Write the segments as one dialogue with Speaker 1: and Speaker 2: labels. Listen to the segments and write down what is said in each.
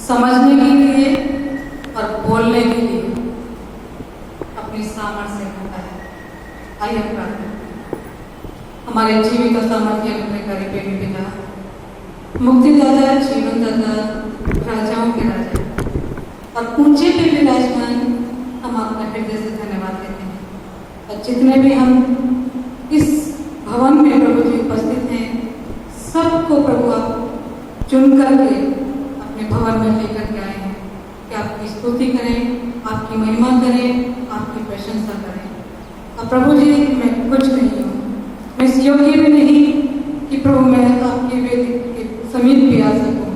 Speaker 1: समझने के लिए और बोलने के लिए अपनी सामर्थ्य होता है। आइए प्रार्थना। हमारे जीवित और सामर्थ्य अपने करीब पिता, मुक्तिदाता, जीवन दाता, राजाओं के राजा और ऊंचे पे विराजमान, हम आपका हृदय से धन्यवाद देते हैं। और जितने भी हम इस भवन में प्रभु जी उपस्थित हैं, सबको प्रभु आप चुन करके अपने भवन में लेकर के आए हैं कि आपकी स्तुति करें, आपकी महिमा करें, आपकी प्रशंसा करें। और प्रभु जी, मैं कुछ नहीं हूँ, मैं इस योग्य भी नहीं कि प्रभु मैं आपकी वेदी के समीप भी आ सकूँ,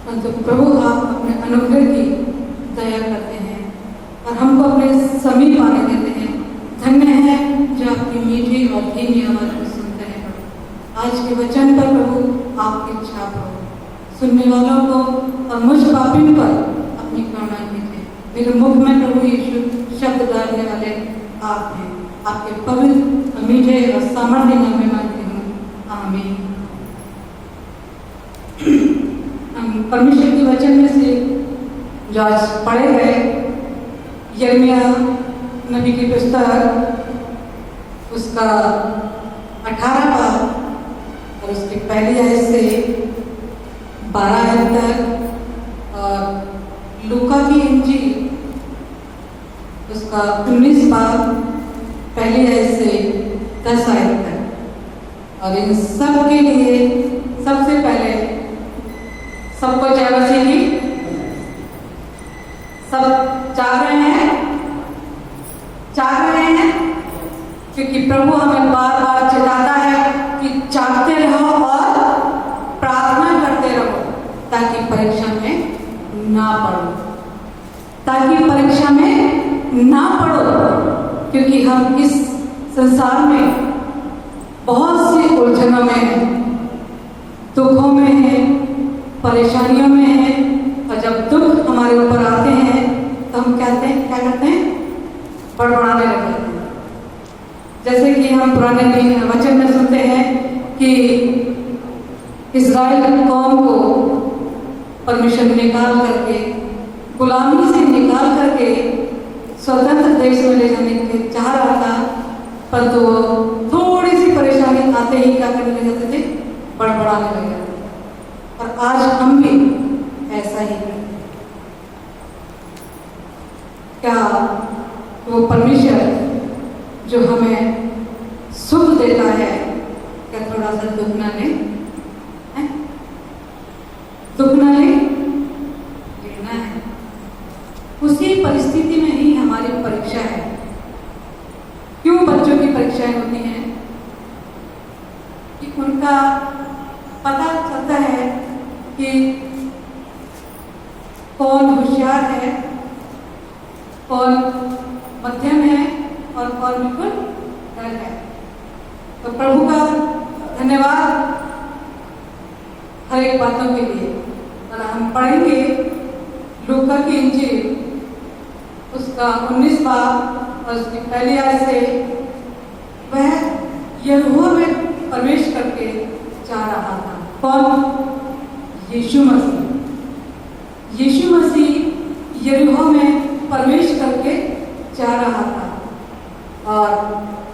Speaker 1: परंतु प्रभु आप अपने अनुग्रह की दया करते हैं और हमको अपने समीप आने देते हैं। धन्य है जो आपकी मीठी और धीमी आवाज़ को सुनते हैं। प्रभु आज के वचन पर प्रभु आपकी छाप हो, सुनने वालों को और मुझ पापियों पर अपनी करुणा कीजिए। मेरे मुख में प्रभु यीशु शब्द डालने वाले आप हैं। आपके पवित्र मीठे और सामर्थ्य नाम में मांगती हूँ, आमीन। हम परमेश्वर के वचन में से जो आज पढ़े गए, यिर्मयाह नबी की पुस्तक, उसका 18 बाब और उसकी पहली आयत से 12 आयत तक, और लूका की इंजील उसका 19 बाब पहली आयत से 10 आयत तक। और इन सब के लिए सबसे पहले सबको जय मसीह की। सब चाह रहे हैं, क्योंकि प्रभु हमें बार बार चेताता है कि चाहते रहो और प्रार्थना करते रहो ताकि परीक्षा में ना पड़ो, क्योंकि हम इस संसार में बहुत सी उलझनों में हैं, दुखों में हैं, परेशानियों में हैं। और जब दुख हमारे ऊपर आते हैं तो हम क्या करते हैं? बड़बड़ाने लग जाते हैं। जैसे कि हम पुराने वचन में सुनते हैं कि इस्राएल कौम को परमेश्वर निकाल करके, गुलामी से निकाल करके स्वतंत्र देश में ले जाने के लिए चाह रहा था, परंतु वो थोड़ी सी परेशानी आते ही क्या करने लग जाते थे? बड़बड़ाने लग जाते थे। और आज हम भी ऐसा ही करते हैं। क्या वो परमेश्वर जो हमें सुख देता है, क्या थोड़ा सा दुख ना ले? दुख ना ले, लेना है। उसी परिस्थिति में ही हमारी परीक्षा है। क्यों बच्चों की परीक्षाएं होती हैं? कि उनका पता चलता है कि कौन होशियार है, कौन मध्यम है और कौन बिल्कुल डर है। तो प्रभु का धन्यवाद हर एक बातों के लिए। और हम पढ़ेंगे लूका की इंजील उसका 19 बाब और उसकी पहली आयत से। वह यरीहो में प्रवेश करके जा रहा था। कौन? यीशु मसीह। यीशु मसीह यरीहो में प्रवेश करके जा रहा था और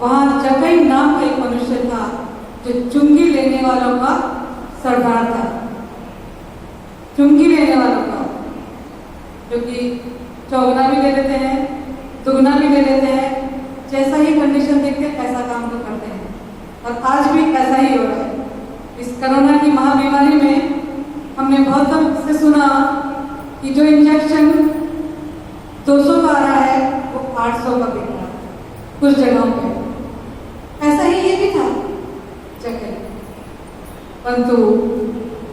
Speaker 1: वहाँ जक्कई नाम का एक मनुष्य था जो चुंगी लेने वालों का सरदार था। चुंगी लेने वालों का, जो कि चौगुना भी ले लेते हैं, दुगना भी ले लेते हैं, जैसा ही कंडीशन देखते हैं ऐसा काम तो करते हैं। और आज भी ऐसा ही हो रहा है। इस कोरोना की महाबीमारी में हमने बहुत से सुना कि जो इंजेक्शन 200 का आ रहा है वो 800 का बिक रहा है कुछ जगहों पे। ऐसा ही ये भी था जगह, परंतु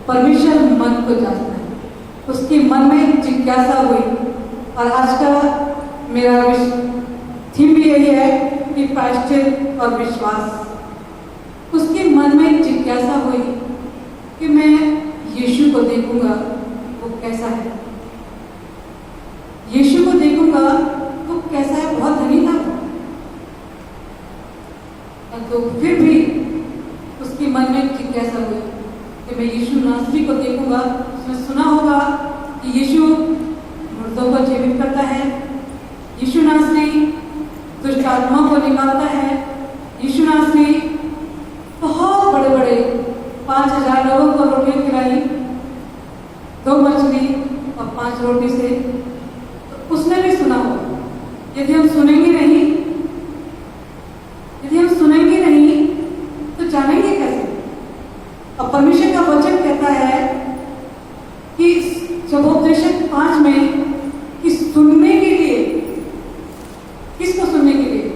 Speaker 1: परमेश्वर मन को जानता है। उसकी मन में जिज्ञासा हुई। और आज का मेरा थीम भी यही है कि प्रायश्चित और विश्वास। उसके मन में जिज्ञासा हुई कि मैं यीशु को देखूंगा वो कैसा है, यीशु को देखूंगा वो कैसा है। बहुत धनी था, तो फिर भी उसके मन में जिज्ञासा हुई कि मैं यीशु नासरी को देखूंगा। उसने सुना होगा कि यीशु मुर्दों को जीवित करता है, यीशु नासरी दुष्ट आत्माओं को निकालता है, यीशु नासरी बहुत बड़े बड़े 5,000 लोगों को रोटियां खिलाई 2 मछली और 5 रोटी से। तो उसने भी सुना हो। यदि हम सुनेंगे नहीं, तो जानेंगे कैसे? और परमेश्वर का वचन कहता है कि सुबोपदेशक 5 में कि सुनने के लिए, किसको सुनने के लिए?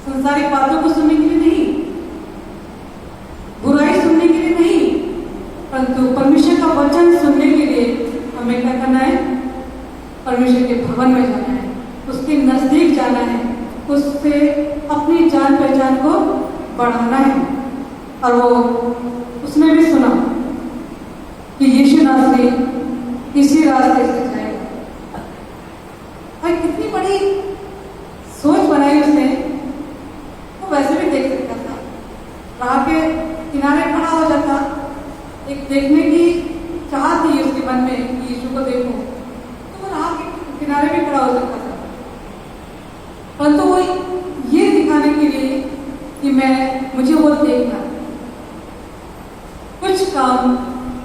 Speaker 1: संसारिक बातों को सुनने के लिए नहीं, बुराई सुनने के लिए नहीं, परंतु परमेश्वर का वचन सुनने के लिए हमें क्या करना है? परमेश्वर के भवन में जाना है, उसके नजदीक जाना है, उससे अपनी जान पहचान को बढ़ाना है। और वो उसने भी सुना कि यीशु नासरी इसी रास्ते से जाएगा। भाई कितनी बड़ी सोच बनाई उसने। वो वैसे भी देख सकता था, राह के किनारे खड़ा हो जाता, एक देखने की चाह थी उसके मन में कि यीशु को देखूं, तो वो राह के किनारे भी खड़ा हो सकता था। परंतु वो ये दिखाने के लिए कि मुझे वो देखना। कुछ काम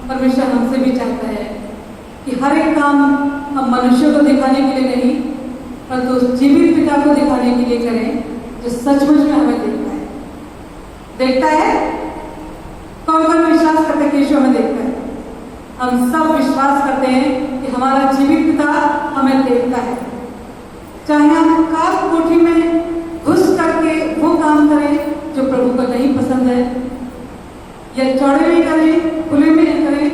Speaker 1: परमेश्वर हमसे भी चाहता है कि हर एक काम हम मनुष्यों को दिखाने के लिए नहीं, परंतु जीवित पिता को दिखाने के लिए करें, जो सचमुच में हमें देखता है। कौन कौन विश्वास करते हैं कि यीशु हमें देखता है? हम सब विश्वास करते हैं कि हमारा जीवित पिता हमें देखता है। चाहे हम काफ कोठी में घुस करके वो काम करें जो प्रभु को नहीं पसंद है, या चौड़े में करें, खुले में करें,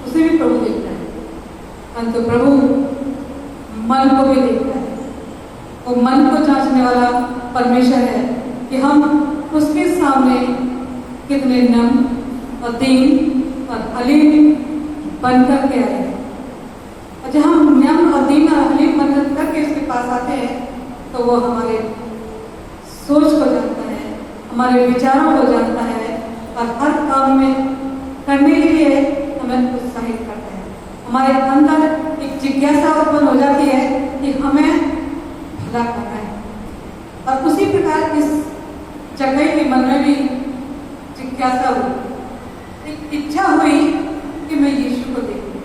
Speaker 1: उसे भी प्रभु देखता है। परंतु प्रभु मन को भी देखता है। वो मन को जांचने वाला परमेश्वर है कि हम उसके सामने कितने नम्र और दीन और हलीम बनकर के आए। और जब हम नम्र और दीन और हलीम बनकर करके उसके पास आते हैं, तो वो हमारे सोच को जानता है, हमारे विचारों को जानता है, और हर काम में करने के लिए हमें उत्साहित करता है। हमारे अंदर एक जिज्ञासा उत्पन्न हो जाती है कि हमें भला करना है। और उसी प्रकार इस जगह के मन में भी जिज्ञासा हुई, एक इच्छा हुई कि मैं यीशु को देखूं।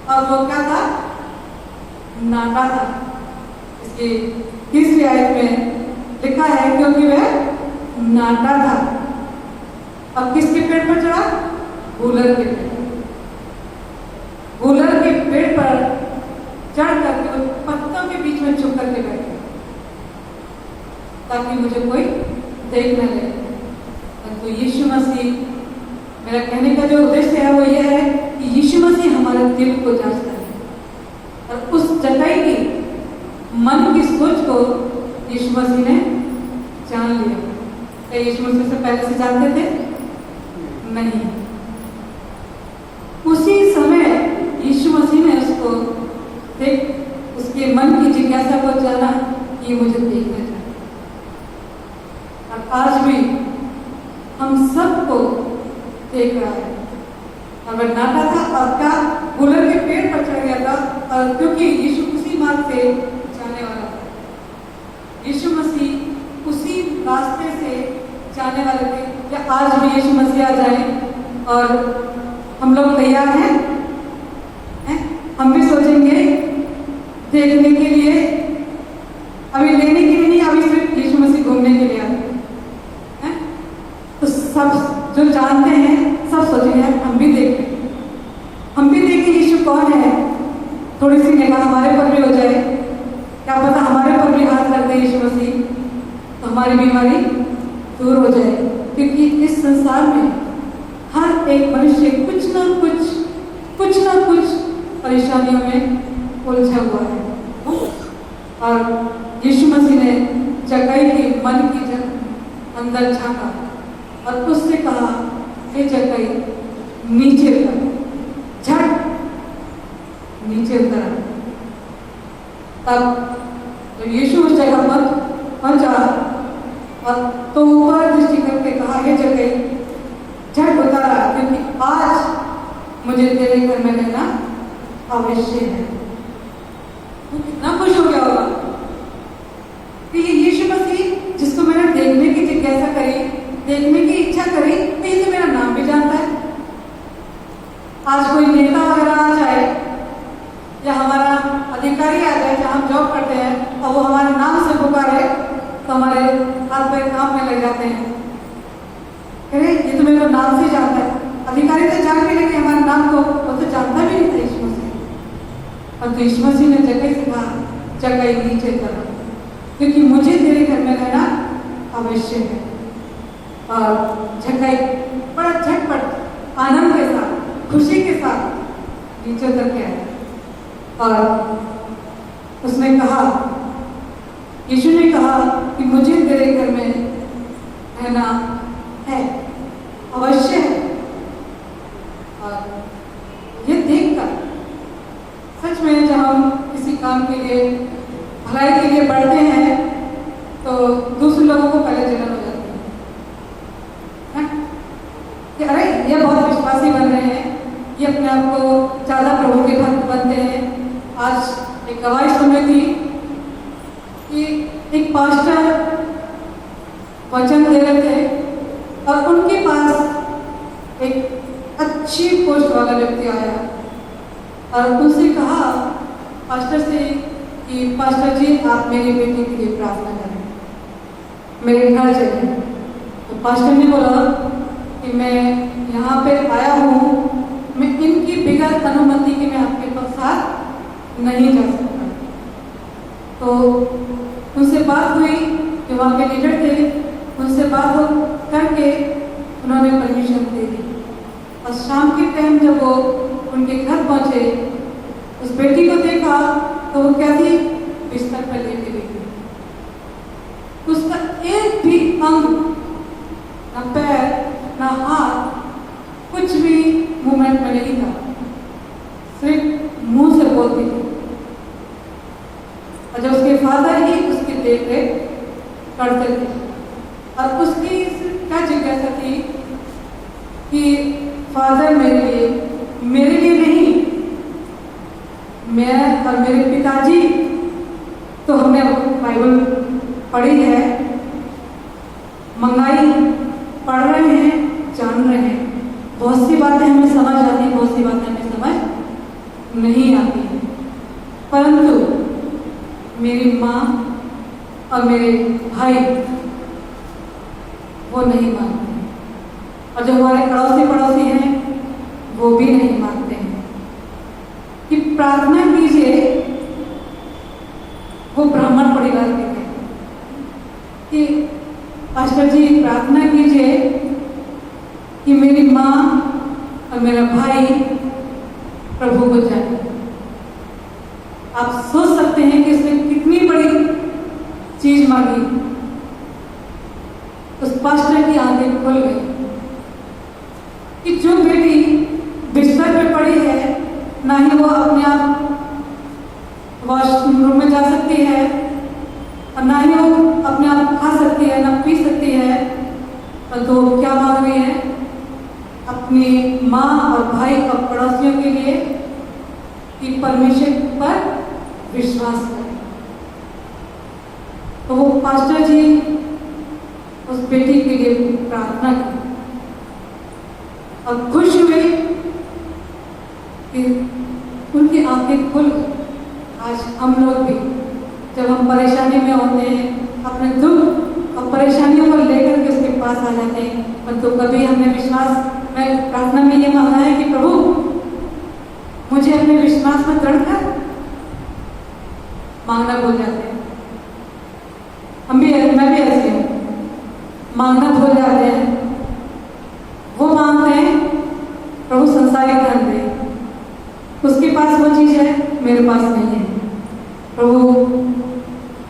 Speaker 1: और वो क्या था? नाटा था। इसकी 30वीं आयत में लिखा है क्योंकि वह नाटा था। अब किसके पेड़ पर चढ़ा? गूलर के पेड़। गूलर के पेड़ पर चढ़ करके पत्तों के बीच में छुप करके बैठे ताकि मुझे कोई देख न ले। तो यीशु मसीह, मेरा कहने का जो उद्देश्य है वो यह है कि यीशु मसीह हमारे दिल को जांचता है, और उस जगह की मन की सोच को यीशु मसीह ने जान लिया। क्या यीशु मसीह से पहले से जानते थे? नहीं। उसी समय यीशु मसीह ने उसको देख, उसके मन की जिज्ञासा को जाना कि ये मुझे देखना चाहिए। और आज भी हम सबको देख रहा है। और वह नाटा था और क्या गूलर के पेड़ पर चढ़ गया था, और क्योंकि यीशु उसी मार्ग से जाने वाला था। यीशु मसीह उसी रास्ते से जाने वाले थे। क्या आज भी यीशु मसीह आ जाए और हम लोग तैयार हैं? हम भी सोचेंगे देखने के लिए, अभी लेने के लिए नहीं, अभी सिर्फ यीशु मसीह घूमने के लिए आते हैं। तो सब जो जानते हैं सब सोचेंगे हम भी देखें यीशु कौन है। थोड़ी सी निगाह हमारे पर भी हो जाए, क्या पता हमारे पर भी हाथ लग दे यीशु मसीह, तो हमारी बीमारी दूर हो जाए। क्योंकि इस संसार में हर एक मनुष्य कुछ ना कुछ परेशानियों में उलझा हुआ है। और यीशु मसीह ने जक्कई के मन की अंदर झांका और उससे कहा, हे जक्कई नीचे उतर। झट नीचे उतरा। तब जब यीशु उस जगह पर पहुंचा और तो ऊपर दृष्टि करके कहा, हे जक्कई झट उतारा, क्योंकि आज मुझे मुझे तेरे घर में रहना अवश्य है। वो कितना खुश हो गया होगा कि ये यीशु मसीह जिसको मैंने देखने की जिज्ञासा करी, देखने की इच्छा करी, तो ये तो मेरा नाम भी जानता है। आज कोई नेता वगैरह आ जाए या हमारा अधिकारी आ जाए जहाँ हम जॉब करते हैं और वो हमारे नाम से पुकारे तो हमारे हाथ पैर काम में लग जाते हैं। अरे ये तो मेरे को नाम से जानता है। अधिकारी तो जान के लेके हमारे नाम को वो तो जानता भी नहीं था यीशु मसीह। और तो यीशु मसीह ने जगह से कहा, जगह नीचे करो, क्योंकि मुझे तेरे घर में रहना अवश्य है। और जगह बड़ा झटपट आनंद के साथ, खुशी के साथ नीचे उतर के आया और उसने कहा, यीशु ने कहा कि मुझे तेरे घर में रहना है, अवश्य है। और ये देखकर सच में जब हम किसी काम के लिए, भलाई के लिए बढ़ते हैं तो दूसरे लोगों को पहले जलन हो जाती है कि अरे ये बहुत विश्वासी बन रहे हैं, ये अपने आप को ज़्यादा प्रभु के भक्त बनते हैं। आज एक गवाही सुनी थी कि एक पास्टर वचन दे रहे थे और उनके पास एक अच्छी पोस्ट वाला व्यक्ति आया और उनसे कहा पास्टर से कि पास्टर जी आप मेरी बेटी के लिए प्रार्थना करें, मेरे घर चलें। तो पास्टर ने बोला कि मैं यहाँ पे आया हूँ, मैं इनकी बिगड़ अनुमति के मैं आपके साथ नहीं जा सकता। तो उनसे बात हुई, जो वहाँ के लीडर थे, उनसे बात करके उन्होंने परमिशन दे दी। और शाम के टाइम जब वो उनके घर पहुँचे, उस बेटी को देखा तो वो क्या थी, बिस्तर पर लेटे हुई थी। उसका एक भी अंग, ना पैर ना हाथ, कुछ भी मूवमेंट में नहीं था, सिर्फ मुंह से बोलती थी। और जब उसके फादर ही उसकी देख रेख करते थे और उसकी क्या जिज्ञासा थी कि फादर मेरे लिए नहीं, मैं और मेरे पिताजी तो हमने बाइबल पढ़ी है, मंगाई, पढ़ रहे हैं, जान रहे हैं, बहुत सी बातें हमें समझ आती हैं, बहुत सी बातें हमें समझ नहीं आती हैं, परंतु मेरी माँ और मेरे भाई वो नहीं मानते हैं। और जो हमारे पड़ोसी हैं वो भी नहीं मानते हैं कि प्रार्थना कीजिए। वो ब्राह्मण परिवार के थे कि पास्टर जी प्रार्थना कीजिए कि मेरी माँ और मेरा भाई प्रभु को जाने। आप सोच सकते हैं कि उसने कितनी बड़ी चीज मांगी। उस पास्टर की आंखें खुल गई कि जो बेटी बिस्तर पे पड़ी है, ना ही वो अपने आप वॉशरूम में जा सकती है और ना ही वो अपने आप खा सकती है, ना पी सकती है, और तो क्या मांग रही है, अपनी माँ और भाई और पड़ोसियों के लिए कि परमेश्वर पर विश्वास करें। तो वो पास्टर जी उस बेटी के लिए प्रार्थना की और खुश हुए कि उनकी आंखें खुल। आज हम लोग भी जब हम परेशानी में होते हैं, अपने दुख और परेशानियों को लेकर के उसके पास आ जाते हैं, परंतु कभी हमने विश्वास में प्रार्थना में ये मांगा है कि प्रभु मुझे अपने विश्वास में दृढ़ कर, मांगना भूल जाते हैं। मैं भी ऐसी हूँ, मांगना भूल जाते हैं। वो मांगते हैं प्रभु संसारिक धन दे, उसके पास वो चीज है, मेरे पास नहीं है। प्रभु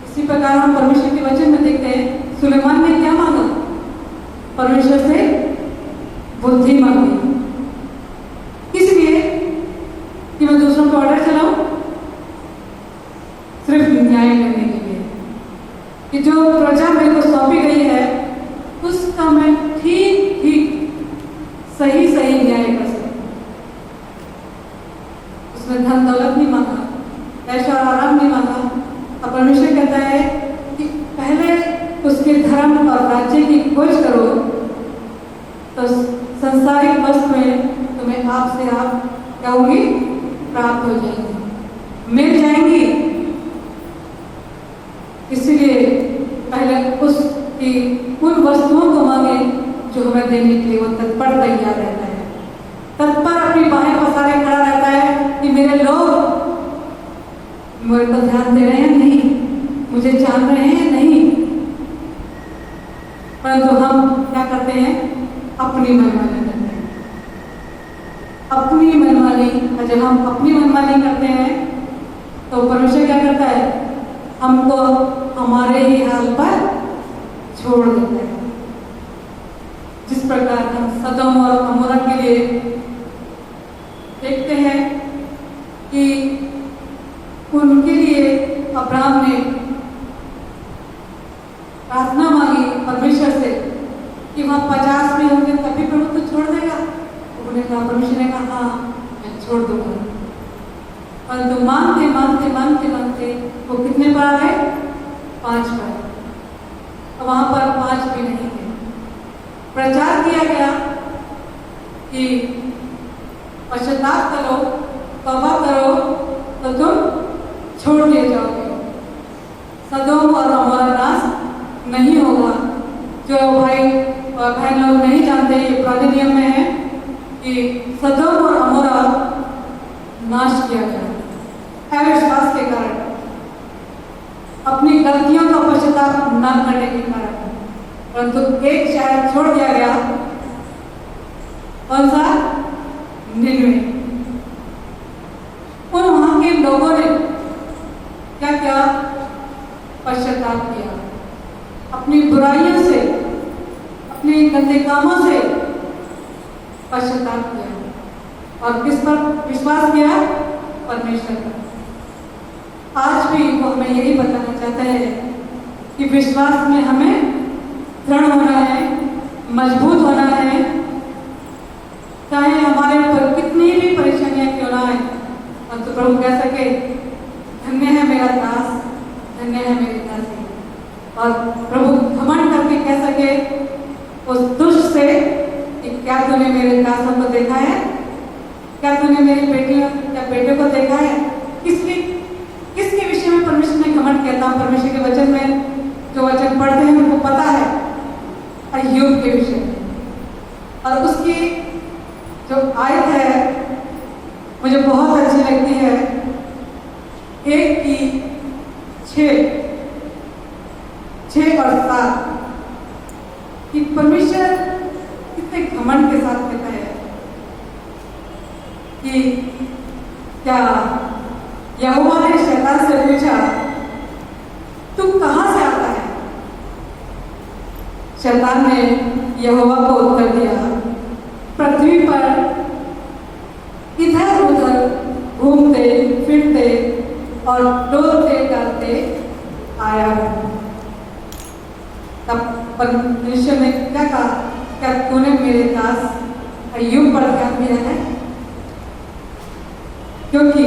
Speaker 1: इसी प्रकार हम परमेश्वर के वचन में देखते हैं, सुलेमान ने क्या मांगा, परमेश्वर से बुद्धि मांगी, इसलिए कि मैं दूसरों को ऑर्डर चलाऊं, सिर्फ न्याय करने के लिए कि जो प्रजा मेरे को सौंपी गई है उसका मैं ठीक सही न्याय कर सकूं। उसने धन दौलत नहीं मांगा, ऐशो आराम नहीं मांगा। और परमेश्वर कहता है कि पहले उसके धर्म और राज्य की खोज करो तो संसारिक वस्तुएं तुम्हें आप से आप क्या होंगी, प्राप्त हो जाएंगी, मिल जाएंगी। इसलिए पहले उसकी उन वस्तुओं को मांगे जो हमें देने के लिए वो तत्पर तैयार रहता है, तत्पर अपनी बाहें पसारे खड़ा रहता है कि मेरे लोग मेरे को ध्यान दे रहे हैं नहीं, मुझे जान रहे हैं नहीं। परंतु हम क्या करते हैं, अपनी मनमानी करते हैं, अपनी मनमानी। और जब हम अपनी मनमानी करते हैं तो परमेश्वर क्या करता है, हमको हमारे ही हाल पर छोड़ देता है। जिस प्रकार हम सदोम और अमोरा के लिए देखते हैं कि उनके लिए अब्राहम ने प्रार्थना मांगी परमेश्वर से कि वहाँ 50 में होंगे तभी प्रभु तो छोड़ देगा। उन्होंने कहा, परमेश्वर ने कहा हाँ मैं छोड़ दूंगा। परंतु मांगते मांगते मांगते मांगते वो कितने पर आ गए, 5 पर। वहां पर 5 भी नहीं थे। प्रचार किया गया कि पश्चाताप करो, तौबा करो तो तुम छोड़ दिए जाओगे, सदोम और अमोरा नाश नहीं होगा। जो भाई और बहन लोग नहीं जानते, ये पुराने नियम में है कि सदोम और अमोरा नाश किया गया अविश्वास के कारण, अपनी गलतियों का पश्चाताप न करने के कारण। परंतु एक शहर छोड़ दिया गया, कौन सा, निनवे। उन वहां के लोगों ने क्या किया, पश्चाताप किया, अपनी बुराइयों से, अपने गंदे कामों से पश्चाताप किया और किस पर विश्वास किया, परमेश्वर पर। आज भी वो हमें यही बताना चाहता है कि विश्वास में हमें दृढ़ होना है, मजबूत होना है, चाहे हमारे ऊपर कितनी भी परेशानियां क्यों ना आए। और तो प्रभु कह सके, धन्य है मेरा दास, धन्य है मेरी दासी। और प्रभु घमंड करके कह सके उस दुष्ट से कि क्या तूने मेरे दासों को देखा है, क्या तूने मेरी बेटियों या बेटे को देखा है। किसके विषय में परमेश्वर ने घमंड किया था। परमेश्वर के वचन में जो वचन पढ़ते हैं उनको पता है, अय्यूब के विषय में। और उसकी जो आयत है मुझे बहुत अच्छी लगती है, 1 की 6 और 7 कि परमेश्वर कितने घमंड के साथ कहता है कि क्या यहोवा ने शैतान से पूछा, तू कहां से आता है। शैतान ने यहोवा को उत्तर दिया, पृथ्वी पर इधर उधर घूमते फिरते और डोलते डालते आया हूं। तब परमेश्वर ने क्या कहा, क्या तूने मेरे दास अय्यूब पर ध्यान दिया है, क्योंकि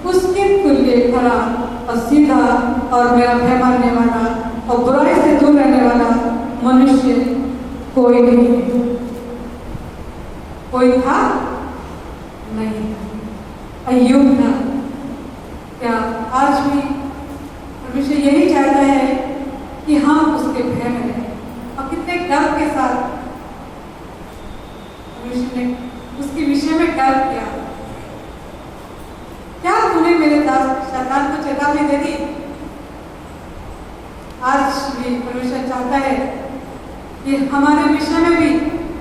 Speaker 1: उसके तुल्य खरा और सीधा और मेरा भय मानने वाला और बुराई से दूर रहने वाला मनुष्य कोई नहीं है। कोई था नहीं, अय्यूब था। क्या आज भी परमेश्वर यही चाहता है कि हम उसके भय में रहें और कितने डर के साथ परमेश्वर ने उसके विषय में डर किया। क्या तूने मेरे दास शैतान को चेतावनी दे दी। आज भी परमेश्वर चाहता है कि हमारे विषय में भी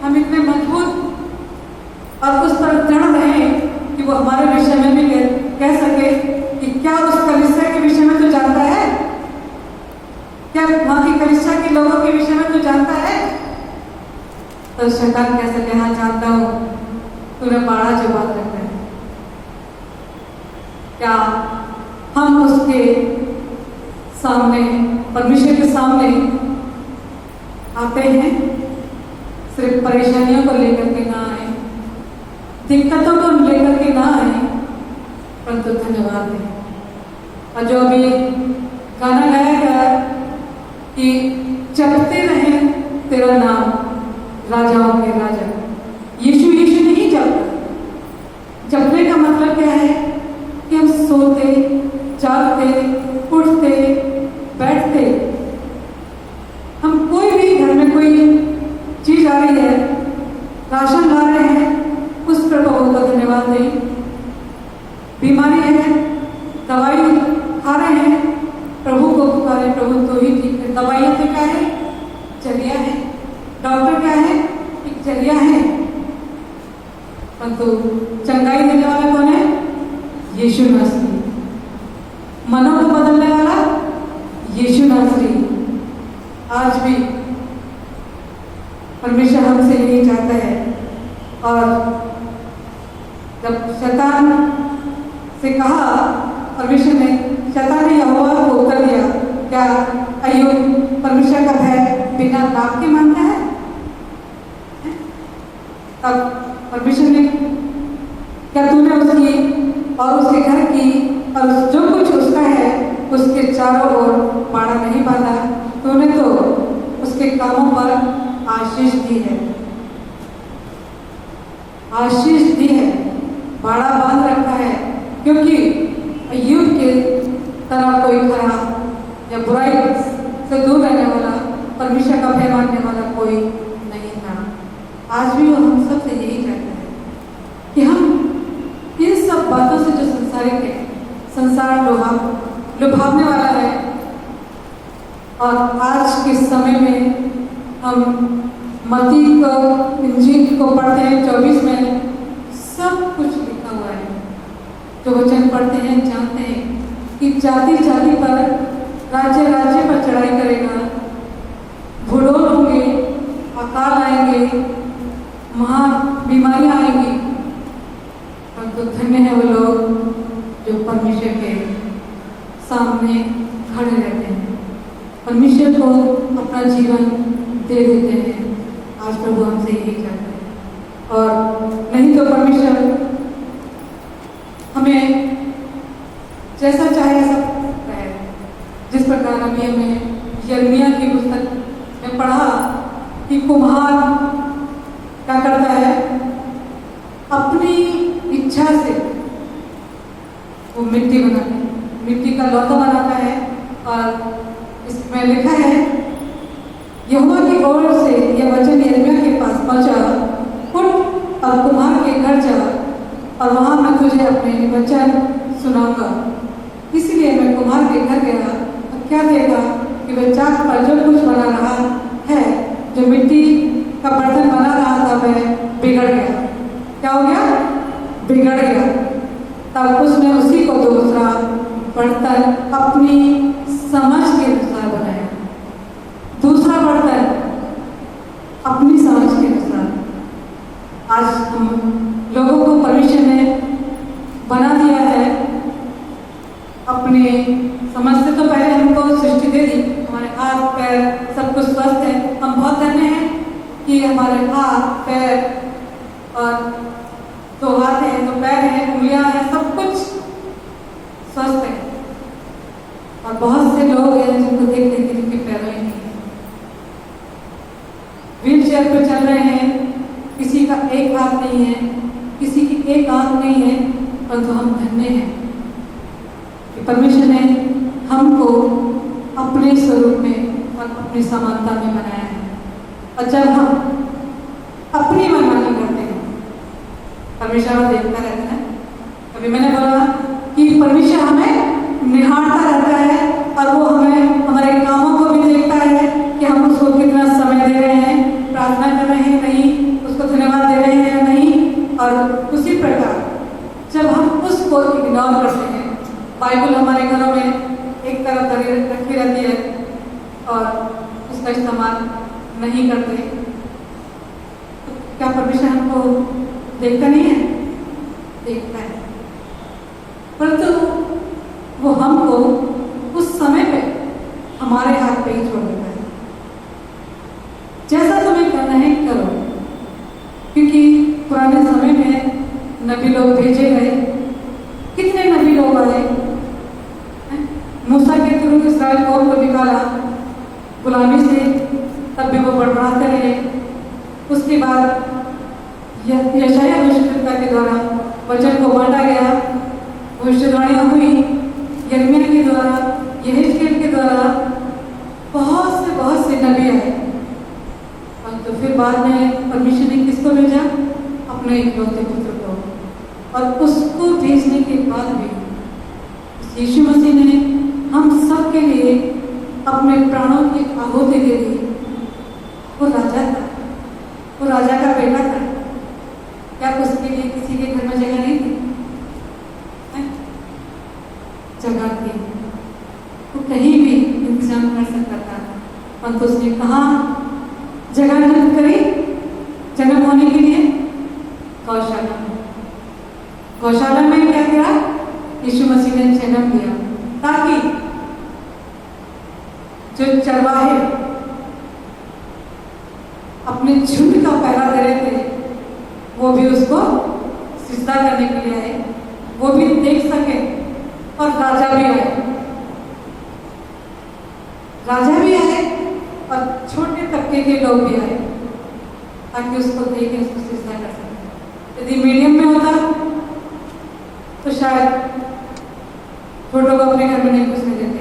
Speaker 1: हम इतने मजबूत और उस पर दृढ़ रहें कि वो हमारे विषय में भी कह सके कि क्या उस कलीसिया के विषय में तू जानता है, क्या वहां की कलीसिया के लोगों के विषय में तू जानता है। तो शैतान कह सके, हाँ जानता हूं, तूने बड़ा जवाब रखा है। क्या हम उसके सामने, परमेश्वर के सामने आते हैं सिर्फ परेशानियों को लेकर के ना आए, दिक्कतों को लेकर के ना आए, परंतु धन्यवाद है। और जो अभी गाना गाया गया कि जपते रहे तेरा नाम राजाओं के राजा, यीशु यीशु नहीं जपता। जपने का मतलब क्या है कि हम सोते, जागते, उठते, बैठते, हम कोई भी घर में कोई चीज आ रही है, राशन ला रहे हैं, उस पर प्रभु का धन्यवाद दें। बीमारी है, दवाई खा रहे हैं, प्रभु को पुकारे, प्रभु तो ही ठीक है। दवाइयाँ तो क्या है? जरिया है। डॉक्टर क्या है? एक जरिया है। परंतु चंगाई देने वाला कौन है? यीशु नासरी। मनों को बदलने वाला यीशु नासरी। आज भी परमेश्वर हमसे यही चाहता है। और जब शैतान से कहा, परमेश्वर ने, शैतान ने यहोवा को उत्तर दिया, क्या अय्यूब परमेश्वर का भय बिना लाभ के मानता है? तब परमेश्वर ने, क्या तूने उसकी और उसके घर की और जो कुछ उसका है उसके चारों ओर बाड़ा नहीं बांधा? तूने तो उसके कामों पर आशीष दी है, आशीष दी है, बाड़ा बांध रखा है। क्योंकि अय्यूब के तरह कोई खराब या बुराई से दूर रहने वाला, परमेश्वर का भय मानने वाला कोई नहीं था। आज भी वो हम सब से यही चाहता है कि हम इन सब बातों से जो संसारिक है, संसार लुभावने वाला है, और आज के समय में हम मत्ती को, इंजील को पढ़ते हैं, 24 में सब कुछ लिखा हुआ है। जो वचन पढ़ते हैं जानते हैं कि जाति जाति पर, राज्य राज्य पर चढ़ाई करेगा, भूलोल होंगे, अकाल आएंगे, महा बीमारियां आएंगी। परंतु धन्य है वो लोग जो परमेश्वर के सामने खड़े रहते हैं, परमेश्वर को अपना जीवन दे देते हैं। आज प्रभु हमसे यही चाहते हैं। और नहीं तो परमेश्वर हमें जैसा चाहे ऐसा रहे। जिस प्रकार अभी हमें यिर्मयाह की पुस्तक में पढ़ा कि कुम्हार क्या करता है, अपनी इच्छा से वो मिट्टी बनाता है, मिट्टी का लौटा बनाता है। और इसमें लिखा है, यहोवा की ओर से यह वचन यिर्मयाह के पास पहुंचा, उठ और कुम्हार के घर जा और वहां मैं तुझे अपने वचन सुनाऊंगा। इसलिए मैं कुम्हार के घर गया और क्या देखा कि वह चाक पर जो कुछ बना रहा है, जो मिट्टी का बर्तन बना रहा था, वह बिगड़ गया। क्या हो गया? बिगड़ गया। तब उसने उसी को दूसरा बर्तन अपनी समझ के अनुसार बनाया। दूसरा बर्तन अपनी समझ के अनुसार। आज हम लोगों को परमेश्वर ने बना दिया है अपने समझ से। तो पहले हमको सृष्टि दे दी, हमारे हाथ पैर सब कुछ स्वस्थ है। हम बहुत धन्य हैं कि हमारे हाथ पैर और दो हाथ हैं, दो पैर हैं, उंगलियां हैं, सब कुछ स्वस्थ है। और बहुत से लोग हैं जिनको देखते हैं जिनके पैर ही नहीं है, व्हील चेयर पर चल रहे हैं, किसी का एक हाथ नहीं है, किसी की एक आंख नहीं है। परंतु हम धन्य हैं कि परमेश्वर ने हमको अपने स्वरूप में और अपनी समानता में बनाया है। और जब हम अपनी मनमानी करते हैं, परमेश्वर देखता रहता है। अभी मैंने बोला कि परमेश्वर हमें निहारता रहता है और वो हमें हमारे कामों को भी देखता है कि हम उसको कितना समय दे रहे हैं, प्रार्थना कर रहे हैं नहीं, उसको धन्यवाद दे रहे हैं या नहीं। और उसी प्रकार जब हम उसको इग्नोर करते हैं, बाइबल हमारे घरों में एक तरफ रखी रहती है और उसका इस्तेमाल नहीं करते, तो क्या परमेश्वर हमको देखता नहीं है? देखता है। परंतु वो हमको उस समय पे हमारे हाथ पे ही छोड़ देता है। जैसा तुम्हें करना है करो, क्योंकि पुराने समय में नबी लोग भेजे गए। कितने नबी वचन को बांटा गया, भविष्यवाणियां हुई यिर्मयाह के द्वारा, यहेजकेल के द्वारा, बहुत से नबी आए। और तो फिर बाद में परमेश्वर ने किसको भेजा? अपने इकलौते पुत्र को। और उसको भेजने के बाद भी यीशु मसीह ने हम सब के लिए अपने प्राणों की आहुति दे दी। वो राजा था, वो राजा का बेटा था। क्या उसके लिए किसी के घर में जगह नहीं थी? जगह थी, वो कहीं भी इंतजाम कर सकता था। परंतु उसने कहाँ जगह निर्मित करी जन्म होने के लिए? गौशाला में। गौशाला में क्या किया? यीशु मसीह ने जन्म लिया ताकि जो चरवाहे अपने झुंड का पहरा दे रहे थे वो भी उसको सिजदा करने के लिए आए, वो भी देख सके। और राजा भी आए और छोटे तबके के लोग भी आए ताकि उसको देख के उसको सिजदा कर सके। यदि मीडियम में होता तो शायद छोटों को अपने घर में नहीं घुसने देते,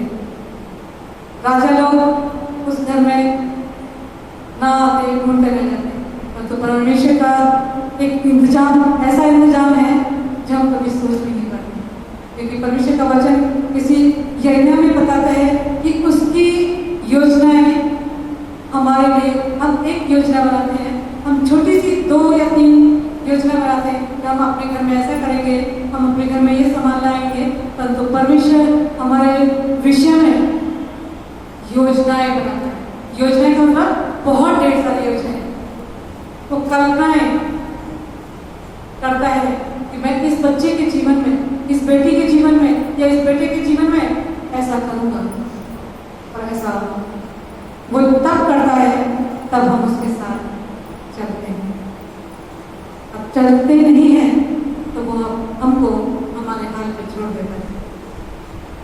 Speaker 1: राजा लोग उस घर में ना आते, ढूंढते रह जाते। तो परमेश्वर का एक इंतजाम, ऐसा इंतजाम है जो हम कभी सोच भी नहीं पाते, क्योंकि परमेश्वर का वचन किसी यिर्मयाह में बताता है कि उसकी योजनाएं हमारे लिए, हम एक योजना बनाते हैं, हम छोटी सी 2 या 3 योजना बनाते हैं कि हम अपने घर में ऐसा करेंगे, हम अपने घर में ये सामान लाएंगे। परंतु परमेश्वर हमारे विषय में योजनाएं बनाता है। योजनाएं का मतलब बहुत ढेर सारी योजनाएं, वो कल्पनाएं करता है कि मैं इस बच्चे के जीवन में, इस बेटी के जीवन में या इस बेटे के जीवन में ऐसा करूंगा। और ऐसा वो तब करता है तब हम उसके साथ चलते हैं। अब चलते नहीं हैं तो वो हमको हमारे हाल पे छोड़ देता है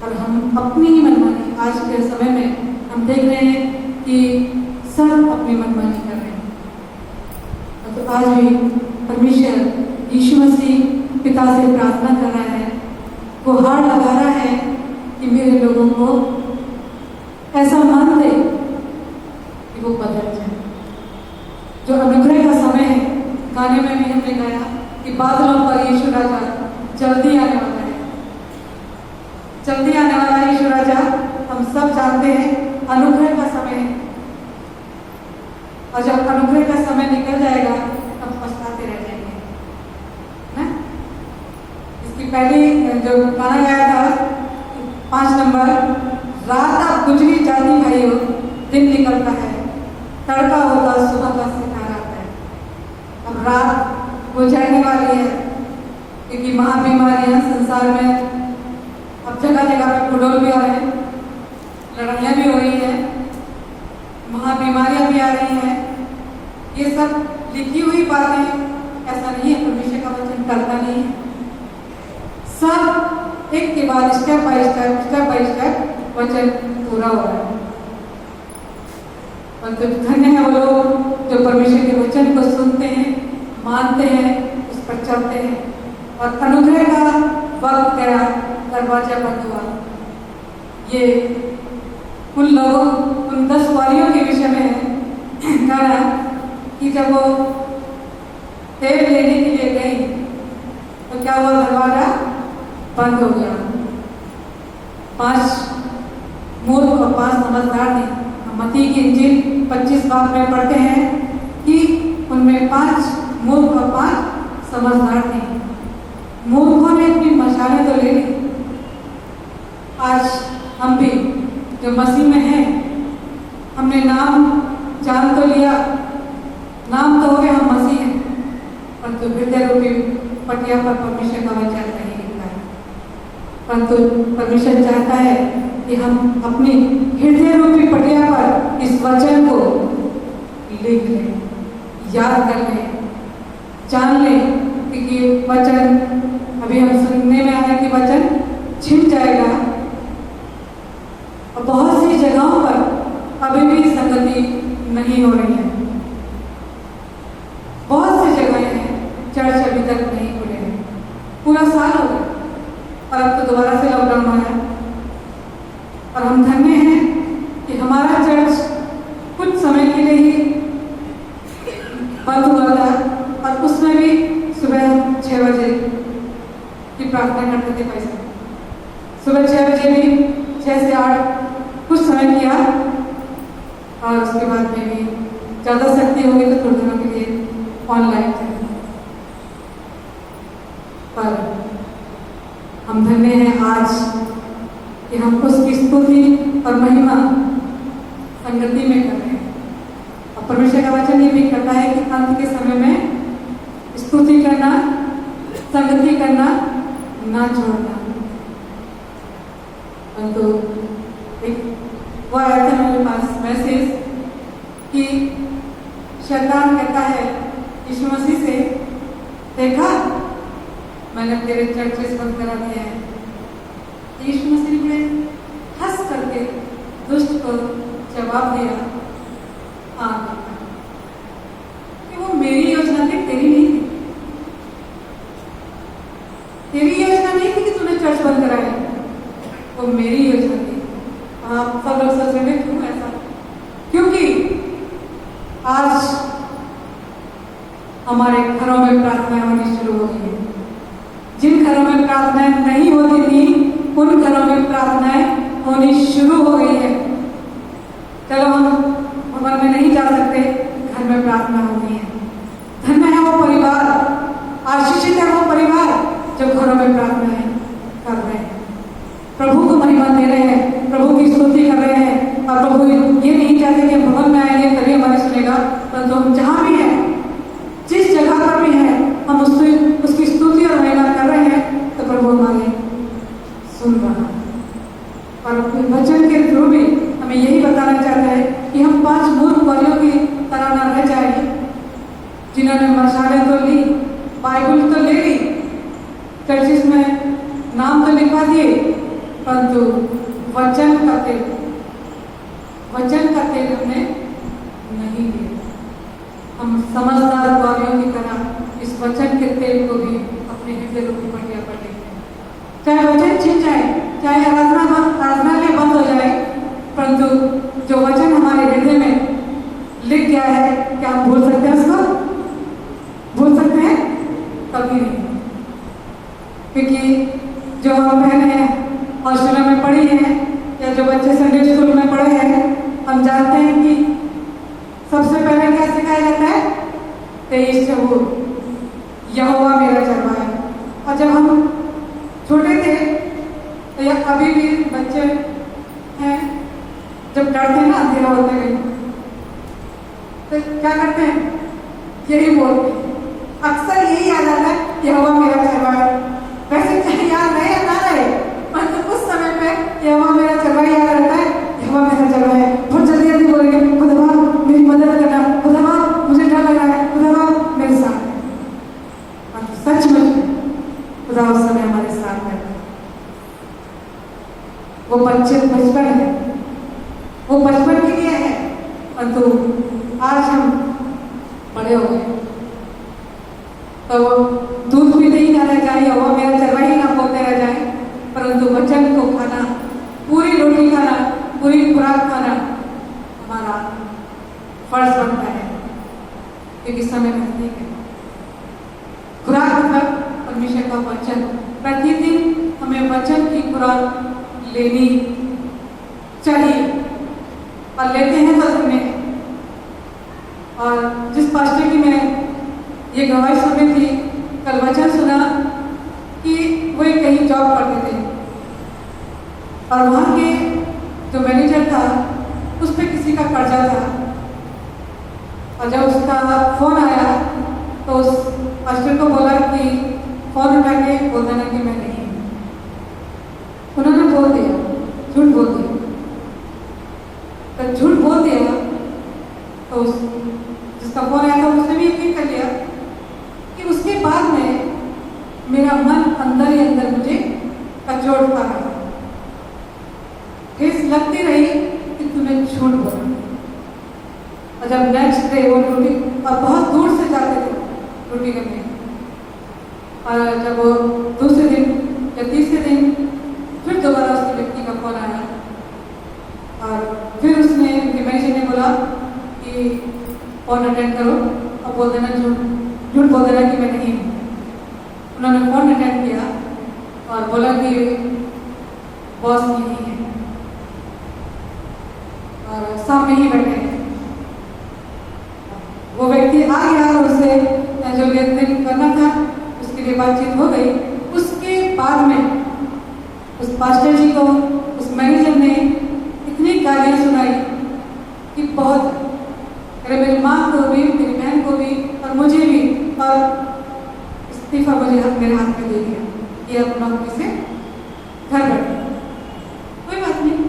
Speaker 1: और हम अपनी ही मनमानी, आज के समय में हम देख रहे हैं कि सब अपनी मनमानी कर रहे हैं। तो आज भी परमेश्वर यीशु मसीह पिता से प्रार्थना कर रहा है, गुहार लगा रहा है कि मेरे लोगों को ऐसा मान दे कि वो बदल जाए। जो अनुग्रह का समय है, गाने में भी हमने गाया कि बादलों पर यीशु राजा जल्दी आने वाला है, जल्दी आने वाला है यीशु राजा। हम सब जानते हैं अनुग्रह का समय है, और जब अनुग्रह का समय निकल जाएगा तब पछताते रह जाएंगे ना। इसकी पहली जो गाना गाया था 5 नंबर, रात अब गुजरी जाती भाइयों, दिन निकलता है, तड़का होता सुबह का सितारा आता है। अब रात हो जाने वाली है क्योंकि महाबीमारियां संसार में अब जगह जगह पे कुडोल भी आ रहे हैं, लड़ाइयाँ भी हो रही है, महाबीमारियां भी आ रही हैं। ये सब लिखी हुई बातें, ऐसा नहीं है परमेश्वर का वचन करता नहीं है। सब एक के बाद स्टेप बाय स्टेप वचन पूरा हो रहा है। और तो धन्य है वो लोग जो परमेश्वर के वचन को सुनते हैं, मानते हैं, उस पर चलते हैं। और अनुग्रह का वक्त गया, दरवाजा बंद हुआ। ये उन लोगों, उन 10 कुंवारियों के विषय में गाना कि जब वो तेल लेने के लिए गई तो क्या हुआ? दरवाजा बंद हो गया। 5 मूर्ख और 5 समझदार थे। मत्ती की इंजील 25 बाब में पढ़ते हैं कि उनमें 5 मूर्ख और 5 समझदार थे। मूर्खों ने अपनी मशालें तो ले ली। आज हम भी जो मसीह में हैं, हमने नाम जान तो लिया, नाम तो हो गया, हम मसीह हैं, परंतु हृदय रूपी पटिया पर परमेश्वर का वचन नहीं लिखा है। परंतु परमेश्वर चाहता है कि हम अपनी हृदय रूपी पटिया पर इस वचन को लिख लें, याद कर लें, जान लें, क्योंकि वचन अभी हम सुनने में आया कि वचन छिप जाएगा। और बहुत सी जगहों पर अभी भी संगति नहीं हो रही है। बहुत सी जगहें हैं, चर्च अभी तक नहीं खुले हैं। पूरा और अब तो दोबारा से लॉकडाउन आया और हम धन्य हैं कि हमारा चर्च कुछ समय के लिए ही बंद हुआ था और उसमें भी सुबह 6 बजे की प्रार्थना करते थे। पैसा सुबह 6 बजे भी 6 से 8 कुछ समय किया और उसके बाद में भी ज़्यादा शक्ति होगी तो थोड़े दिनों के लिए ऑनलाइन करेंगे। पर हम धन्य हैं आज कि हम उसकी स्तुति और महिमा संगति में कर रहे हैं और परमेश्वर का वचन ये भी कहता है कि अंत के समय में स्तुति करना, संगति करना ना छोड़ना। परंतु एक वो आया था मेरे पास मैसेज कि शैतान कहता है यीशु मसीह से, देखा मैंने तेरे चर्चेस बंद करा दिया है। यीशु मसीह ने हंस करके दुष्ट को जवाब दिया, हाँ कि वो मेरी योजना थी, तेरी नहीं थी। तेरी योजना नहीं थी कि तूने चर्च बंद कराया, वो मेरी योजना थी। आप सब लोग सोच रहे क्यों ऐसा? क्योंकि आज हमारे घरों में प्रार्थनाएं होनी शुरू हो गई है। जिन घरों में प्रार्थनाएं नहीं होती थी उन घरों में प्रार्थनाएं होनी शुरू हो गई है। चलो हम भवन में नहीं जा सकते, घर में प्रार्थना होनी है। धन्य है वो परिवार, आशीषित है वो परिवार जो घरों में प्रार्थनाएं कर रहे हैं, प्रभु को महिमा दे रहे हैं, प्रभु की स्तुति कर रहे हैं। और प्रभु ये नहीं चाहते कि हम भवन में आएंगे तभी हमारी सुनेगा, परंतु हम जहाँ भी हैं, जिस जगह पर भी हैं, हम उसकी स्तुति और महिमा कर रहे हैं तो प्रभु हमारे सुन रहा है। और वचन के थ्रू भी हमें यही बताना चाहता है कि हम 5 मूर्ख वालियों की तरह न रह जाए, जिन्होंने मशालें तो ली, बाइबल तो ले ली, चर्चिस में नाम तो लिखवा दिए, परंतु वचन का तेल हमने नहीं लिया। हम समझदार वालियों की तरह इस वचन के तेल को भी अपने हृदय रूपी बढ़िया पर लेते हैं। चाहे वचन छिन जाए, चाहे आराधनालय बंद हो जाए, परंतु जो वचन हमारे हृदय में लिख गया है, क्या हम भूल सकते हैं उसको? भूल सकते हैं? कभी नहीं। क्योंकि जो हम बहने हॉस्टल में पढ़ी हैं या जो बच्चे संडे स्कूल में पढ़े हैं, हम जानते हैं कि सबसे पहले क्या सिखाया जाता है? 23 चबूर, यहोवा मेरा चरवाहा है। और जब हम छोटे थे तो या अभी भी बच्चे हैं, जब डरते हैं ना अंधेरा होते हैं तो क्या करते हैं? यही बोलते हैं, अक्सर यही याद आता है, यहोवा मेरा चरवाहा है। वैसे चाहे याद रहे या ना रहे, परंतु उस समय पे यहोवा मेरा चरवाहा याद रहता है, यहोवा मेरा चरवाहा है। बहुत जल्दी जल्दी बोलेंगे, खुदा मेरी मदद करना, खुदा मुझे डर लग रहा है, खुदा मेरे साथ है। और सच में खुदा उस समय हमारे साथ है। वो बचपन है, वो बचपन के लिए है, परंतु आज हम बड़े हो गए तो दूध पीते ही ना रह जाए, यहोवा मेरा चरवाहा ना बोलते रह जाए, परंतु वचन को खाना, पूरी रोटी खाना, पूरी खुराक खाना हमारा फर्ज बनता है। क्योंकि समय नजदीक है। खुराक मतलब परमेश्वर का वचन। प्रतिदिन हमें वचन की खुराक लेनी चाहिए और लेते हैं तो हमने। और जिस पास्टर की मैं ये गवाही सुनी थी, कल वचन सुना कि वो कहीं जॉब करते थे और वहाँ के जो मैनेजर था उस पर किसी का कर्जा था। और जब उसका फोन आया तो उस पास्टर को बोला कि फोन उठा के बोल देना कि मैं नहीं हूँ। उन्होंने बोल दिया, झूठ बोल दिया। तो झूठ बोल दिया तो जिसका फोन आया था उसने भी यकीन कर लिया कि उसके बाद में मेरा मन अंदर ही अंदर मुझे कचोट पा रहा, ठेस लगती रही कि तूने झूठ बोला। और जब नेक्स्ट डे वो ड्यूटी, और बहुत दूर से जाते थे ड्यूटी करने, और जब वो दूसरे दिन या तीसरे दिन फोन अटेंड करो और बोल देना, झूठ बोल देना कि मैं नहीं हूँ। उन्होंने फोन अटेंड किया और बोला कि बॉस नहीं है और सामने ही बैठे हैं। वो व्यक्ति आ गया और उससे जो लेन देन करना था उसके लिए बातचीत हो गई। उसके बाद में उस पास्टर जी को उस मैनेजर ने इतनी गालियाँ सुनाई कि बहुत, मेरी माँ को भी, मेरी बहन को भी और मुझे भी, और इस्तीफा मुझे मेरे हाथ में दे दिया कि आप नौकरी से घर बैठे। कोई बात नहीं,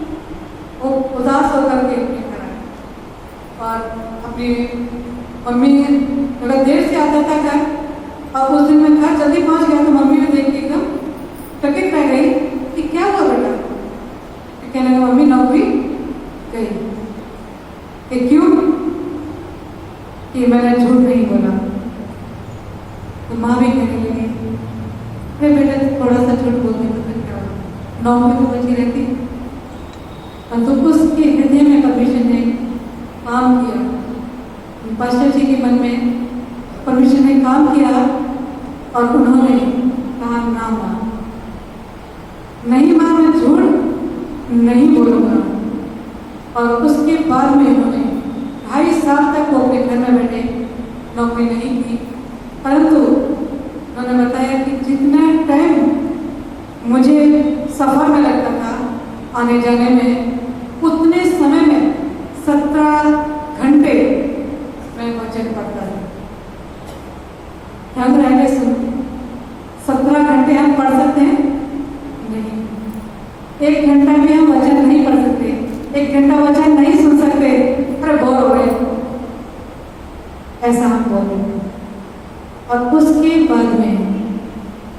Speaker 1: वो उदास होकर के अपने घर आए और अपनी मम्मी, थोड़ा देर से आता था घर और उस दिन मैं घर जल्दी पहुंच गया तो मम्मी भी देख के एकदम चकित रह गई कि क्या हुआ बेटा। कहने लगा मम्मी नौकरी गई। कि क्यों? कि मैंने झूठ नहीं बोला। तो माँ भी कहने लगी अरे बेटा थोड़ा सा झूठ बोलने को फिर क्या हुआ, नौकरी तो बची रहती। और तो उसके हृदय में परमेश्वर ने काम किया, पास्टर जी के मन में परमेश्वर ने काम किया और उन्होंने कहा ना माँ, नहीं माँ मैं झूठ नहीं बोलूँगा। और उसके बाद में उन्होंने 2.5 साल तक वो अपने घर में बैठे, नौकरी नहीं की। परंतु उन्होंने बताया कि जितना टाइम मुझे सफर में लगता था आने जाने में, उतने समय में 17 घंटे मैं वचन पढ़ता था। ध्यान रहे सुन, 17 घंटे हम पढ़ सकते हैं? नहीं। 1 घंटा भी हम वचन नहीं पढ़ सकते, 1 घंटा वचन नहीं सुन सकते। अरे बोर हो गए, ऐसा हम बोल रहे हैं। और उसके बाद में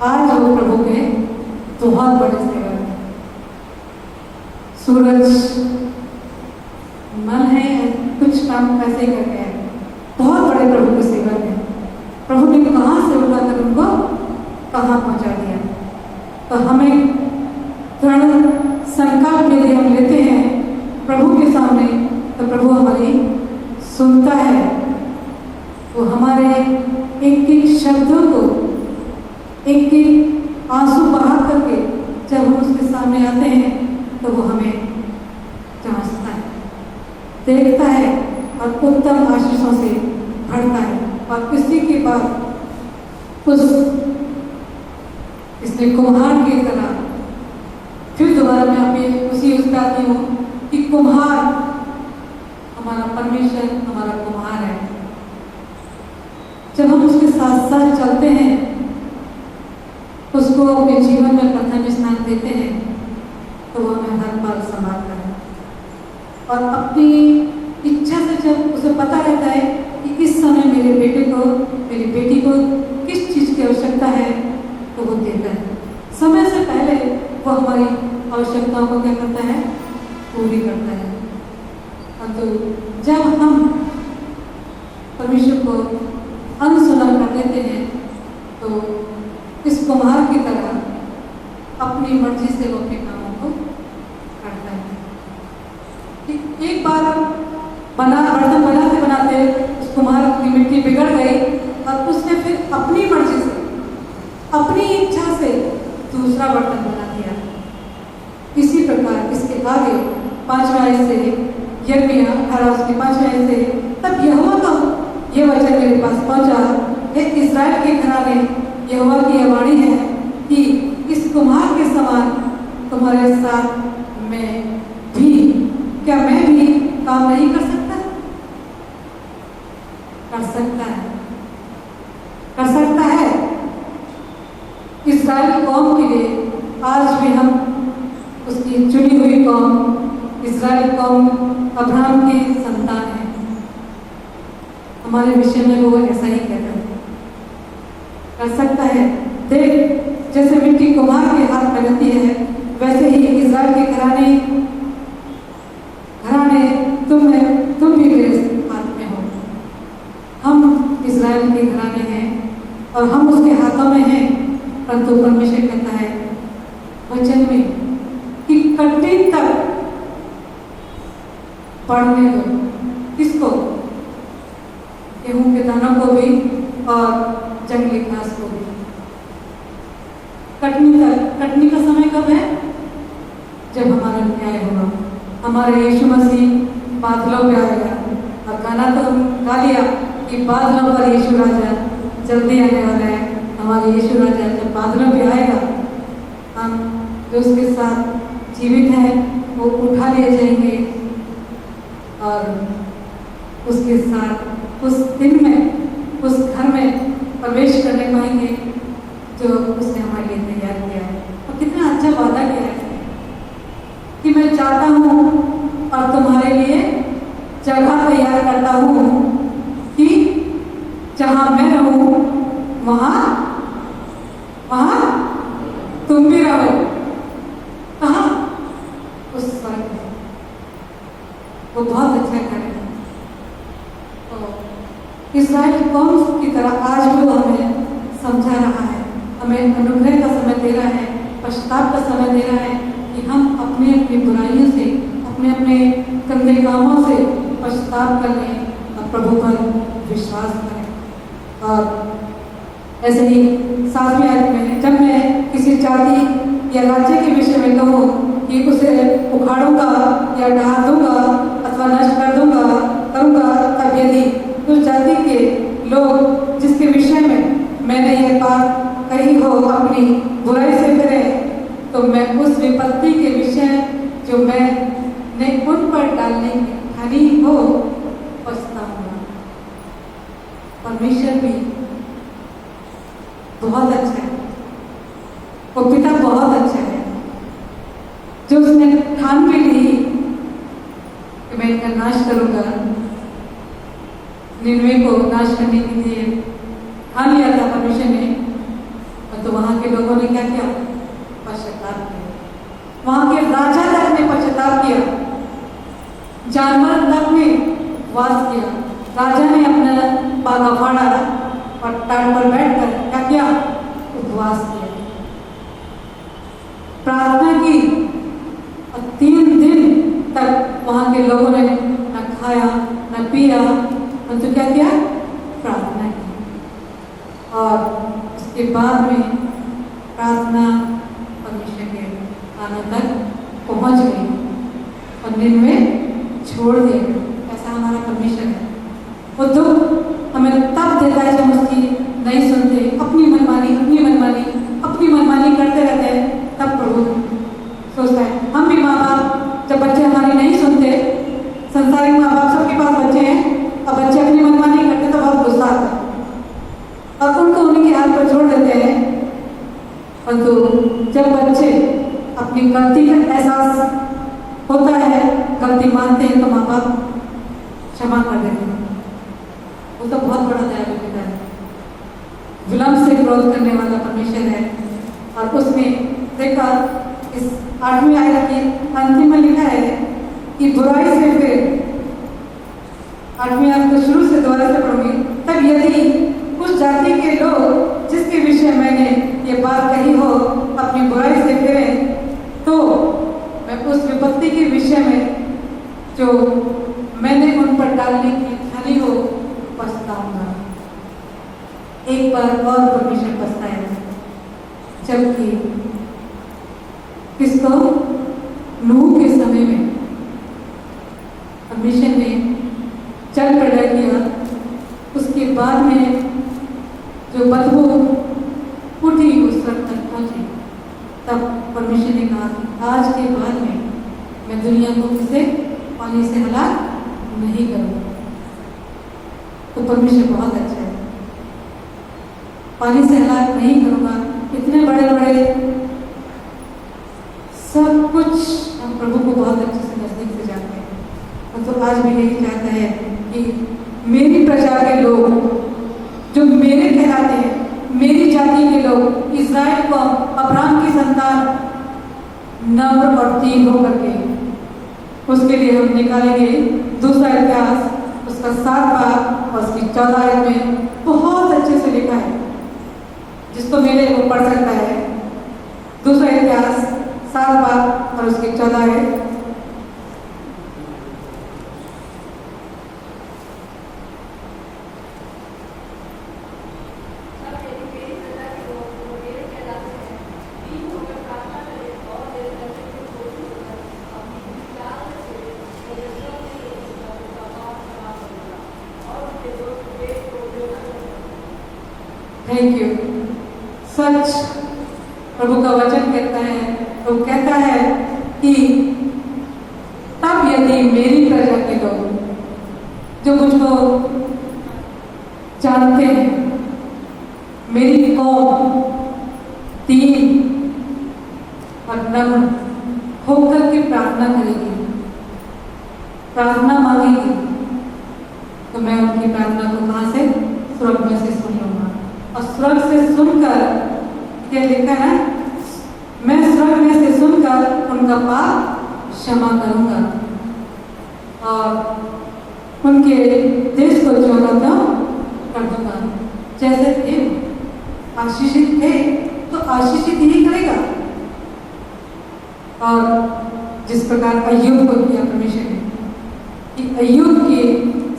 Speaker 1: आज वो प्रभु के बहुत बड़े सेवा है। सूरज मन है कुछ काम कैसे कर गया है, बहुत बड़े प्रभु की सेवा है। प्रभु ने कहाँ से उठाकर उनको कहाँ पहुँचा दिया। तो हमें दृढ़ संकल्प यदि हम लेते हैं प्रभु के सामने, तो प्रभु हमारी सुनता है। वो हमारे एक एक शब्दों को, एक एक आंसू बहा करके जब हम उसके सामने आते हैं तो वो हमें जांचता है, देखता है और उत्तम आशीषों से भरता है। और इसी के बाद उस इसने कुम्हार की तरह फिर दोबारा मैं अभी उसी उस पर आती हूँ कि कुम्हार, हमारा परमेश्वर हमारा कुम्हार है। जब हम उसके साथ साथ चलते हैं, उसको अपने जीवन में प्रथम स्थान देते हैं, तो वो हमें हर पल संभालता है। और अपनी इच्छा से जब उसे पता रहता है कि इस समय मेरे बेटे को, मेरी बेटी को किस चीज़ की आवश्यकता है, तो वो देता है। समय से पहले वो हमारी आवश्यकताओं को क्या करता है, पूरी करता है। और तो जब हम परमेश्वर को अनसुना कर देते हैं, तो इस कुम्हार की तरह अपनी मर्जी से वो अपने कामों को करता है। एक बार बर्तन बनाते बनाते उस कुम्हार की मिट्टी बिगड़ गई और उसने फिर अपनी मर्जी से, अपनी इच्छा से दूसरा बर्तन बना दिया। इसी प्रकार इसके आगे 5वें आयत से, यिर्मयाह 18 उसकी 5वें आयत से, तब यहोवा का ये वचन मेरे पास पहुंचा, हे इस्राएल के घराने, यहोवा की यह वाणी है कि इस कुम्हार के समान तुम्हारे साथ मैं भी, क्या मैं भी काम नहीं कर सकता? कर सकता है, कर सकता है। इस्राएल कौम के लिए आज भी हम उसकी चुनी हुई कौम, इस्राएल कौम अब्राहम की संतान है। हमारे विषय में वो ऐसा ही कहता है, कर सकता है। देख, जैसे मिट्टी कुम्हार के हाथ में रहती है, वैसे ही इस्राएल के घराने तुम भी मेरे हाथ में हो। हम इस्राएल के घराने हैं और हम उसके हाथों में हैं। परंतु परमेश्वर कहता है वचन में कि कठिन तक पढ़ने दो। किसको? और जंगली घास को भी। कटनी का समय कब है? जब हमारा न्याय होगा, हमारे यीशु मसीह बादलों पे आएगा। और गाना तो हम गा लिया कि बादलों पर यीशु राजा जल्दी आने वाला है। हमारे यीशु राजा जब बादलों पे आएगा, हम जो उसके साथ जीवित हैं वो उठा लिए जाएंगे और उसके साथ उस दिन में, उस घर में प्रवेश करने पाएंगे जो उसने हमारे लिए तैयार किया है। और कितना अच्छा वादा किया है कि मैं चाहता हूँ और तुम्हारे लिए जगह तैयार करता हूँ कि जहाँ मैं रहूँ वहाँ तुम भी रहो। कहाँ? उस स्वर्ग में। वो बहुत अच्छा घर है। तो इस्राएल कौम की तरह आज भी वो हमें समझा रहा है, हमें अनुग्रह का समय दे रहा है, पश्चाताप का समय दे रहा है कि हम अपनी अपनी बुराइयों से, अपने अपने गंदे कामों से पश्चाताप कर लें और प्रभु पर विश्वास करें। और ऐसे ही 7वीं आयत में, जब मैं किसी जाति या राज्य के विषय में कहूँ कि उसे उखाड़ूंगा या ढा दूंगा अथवा नष्ट कर करूंगा, तब यदि उस जाति के लोग जिसके विषय में मैंने यह बात कही हो अपनी बुराई से फिरे, तो मैं उस विपत्ति के विषय जो मैंने उन पर डालने की ठानी हो पछताऊंगा। परमेश्वर भी बहुत अच्छा है, वो पिता बहुत अच्छा है जो उसने ठान भी ली कि मैं इनका नाश करूंगा। निनवे को नाश करने के लिए ठान लिया था परमेश्वर ने, और तो वहां के लोगों ने क्या किया? पश्चाताप किया। वहां के राजा तक ने पश्चाताप किया, जानवर तक ने वास किया। राजा ने अपना पागा फाड़ा और टाट पर बैठकर क्या किया? उपवास किया, प्रार्थना की, और 3 दिन तक वहां के लोगों ने न खाया न पिया, और तो क्या किया? प्रार्थना की। और उसके बाद में प्रार्थना परमेश्वर के कानों तक पहुंच गई और निनवे छोड़ दिया। ऐसा हमारा परमेश्वर है। वो दुख हमें तब देता है जब हम उसकी नहीं सुनते, अपनी मनमानी करते रहते हैं। तब प्रभु सोचता है, हम भी माँ बाप जब बच्चे हमारी नहीं सुनते, संसारिक माँ बाप सबके पास बच्चे हैं और बच्चे अपनी मनमानी करते तो बहुत गुस्सा आता है और उनको उन्हीं के हाथ पर छोड़ देते हैं। और तो जब बच्चे अपनी गलती का एहसास होता है, गलती मानते हैं, तो माँ बाप क्षमा कर देते हैं। वो तो बहुत बड़ा दयालु पिता है, विलंब से क्रोध करने वाला परमेश्वर है। और उसने देखा इस 8वीं आयत की अंतिम में लिखा है कि बुराई से फिर, 8वीं आयत को शुरू से दोबारा से पढ़ूंगी। तब यदि उस जाति के लोग जिसके विषय मैंने ये बात कही हो अपनी बुराई से फिरे, तो मैं उस विपत्ति के विषय में जो मैंने उन पर डालने की ठानी हो पछताऊंगा। एक बार और परमेश्वर पछताया, जबकि किसको? नूह के समय में परमेश्वर ने जल पैदा किया, उसके बाद में जो बदबू उठी उस स्वर्ग तक पहुंची, तब परमेश्वर ने कहा आज के बाद में मैं दुनिया को किसे पानी से हलाक नहीं करूंगा। तो परमेश्वर बहुत अच्छा है, पानी से हलाक नहीं करूंगा। इतने बड़े बड़े सब कुछ हम प्रभु को बहुत अच्छे से नजदीक से जानते हैं, और तो आज भी यही चाहता है कि मेरी प्रजा के लोग जो मेरे कहलाते हैं, मेरी जाति के लोग, इस्राएल को, अब्राहम की संतान, नम्र और दीन होकर के, उसके लिए हम निकालेंगे दूसरा इतिहास उसका 7 भाग और उसकी 14 आयत में बहुत अच्छे से लिखा है, जिसको मिले वो पढ़ सकता है। दूसरा इतिहास 7 भाग और उसकी 14 आयत। Thank you. सच प्रभु का वचन कहता है, तो कहता है कि तब यदि मेरी प्रजा के लोग जो मुझको जानते हैं, मेरी कौम दीन और नम्र होकर के प्रार्थना करेगी, प्रार्थना मांगेगी, तो मैं उनकी प्रार्थना को कहाँ से? स्वर्ग में से सुन लूंगा। और स्वर्ग से सुनकर, क्या लिखा है? मैं स्वर्ग में से सुनकर उनका पाप क्षमा करूंगा और उनके देश को चौराहा कर दूंगा। जैसे थे आशीषित थे तो आशीषित ही करेगा। और जिस प्रकार अय्यूब को किया परमेश्वर ने, कि अय्यूब की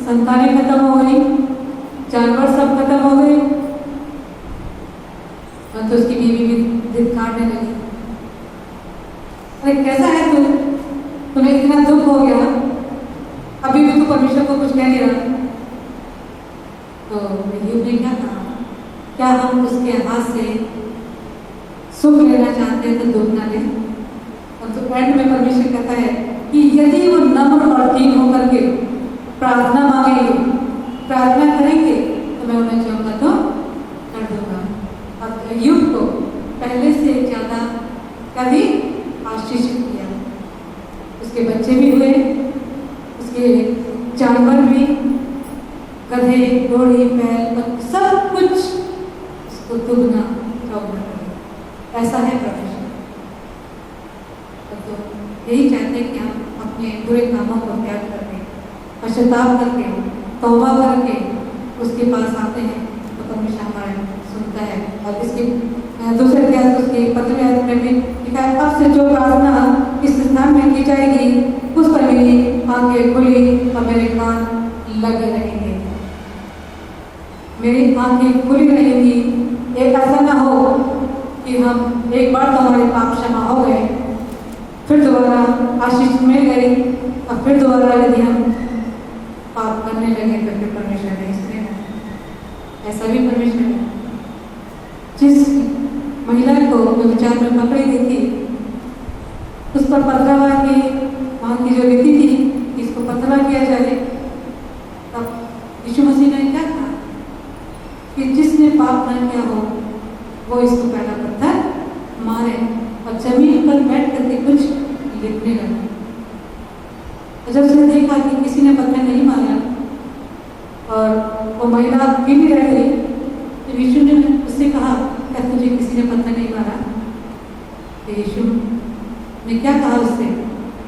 Speaker 1: संतानें खत्म हो गई, जानवर सब खत्म हो गए, और तो उसकी बीवी भी जिद काटने लगी। अरे कैसा है तू, तुम्हें इतना दुख हो गया, अभी भी तू परमेश्वर को कुछ कह नहीं रहा। तो अय्यूब ने क्या कहा? क्या हम उसके हाथ से सुख लेना चाहते हैं तो दुख ना लें? और तो एंड में परमेश्वर कहता है कि यदि वो नम्र और दीन होकर के प्रार्थना मांगेंगे, प्रार्थना करेंगे, तो मैं उन्हें चाहूंगा तो कर दूंगा। और अय्यूब को पहले से ज्यादा कभी आशीषित किया। उसके बच्चे भी हुए, उसके जानवर भी, गधे, घोड़ी, बैल, सब कुछ उसको दुगना चौगुना करे। ऐसा है परमेश्वर। तो यही चाहते हैं कि हम अपने बुरे कामों को त्याग करके, पश्चाताप करके, तौबा करके उसके पास आते हैं, तो परमेश्वर हमारे सुनता है। और इसके दूसरे अध्याय उसके 15वें में भी लिखा है, अब से जो प्रार्थना इस स्थान में की जाएगी, उस पर मेरी आंखें खुली और मेरे कान लगे रहेंगे। मेरी आंखें खुली रहेंगी। एक ऐसा ना हो कि हम एक बार तो हमारे पाप क्षमा हो गए, फिर दोबारा आशीष मिल गई, और फिर दोबारा यदि हम पाप करने लगे तो फिर परमेश्वर ने इसलिए ऐसा भी परमेश्वर ने जिस महिला को विचार में पकड़ी गई थी, उस पर पथरावा की वहाँ की जो रीति थी, इसको पथरावा किया जाए। तब यीशु मसीह ने क्या कहा कि जिसने पाप न किया हो वो इसको पहला पत्थर मारे, और जमीन पर बैठ करके कुछ लिखने लगा। और जब उसने देखा कि किसी ने पत्थर नहीं मारा और वो महिला अकेली रह गई, तो यीशु ने उससे कहा, क्या तुझे किसी ने पत्थर नहीं मारा? तो यीशु ने क्या कहा उससे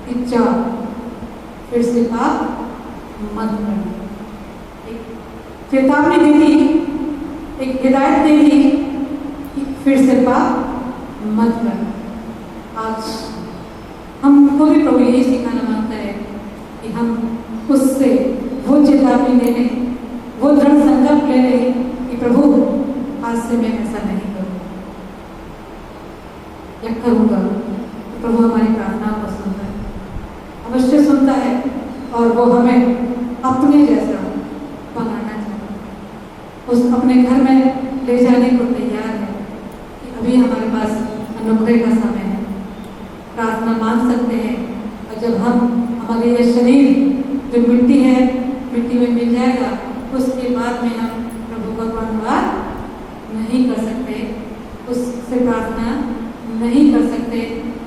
Speaker 1: कि जा, फिर से पाप मत कर। एक चेतावनी दे दी, एक हिदायत दे दी कि फिर से पाप मत कर। आज हमको भी प्रभु यही सिखाना मांगता है कि हम उससे वो चेतावनी ले लें, वो दृढ़ संकल्प ले लें कि प्रभु आज से मैं ऐसा नहीं करूँगा या करूँगा। तो प्रभु हमारी प्रार्थना को सुनता है, अवश्य सुनता है, और वो हमें अपने जैसा बनाना चाहता है, उस अपने घर में ले जाने को तैयार है। कि अभी हमारे पास अनुग्रह का समय है, प्रार्थना मांग सकते हैं। और जब हम हमारे ये शरीर जो मिट्टी है, मिट्टी में मिल जाएगा, उसके बाद में हम प्रभु का धन्यवाद नहीं कर सकते, उससे प्रार्थना नहीं कर सकते।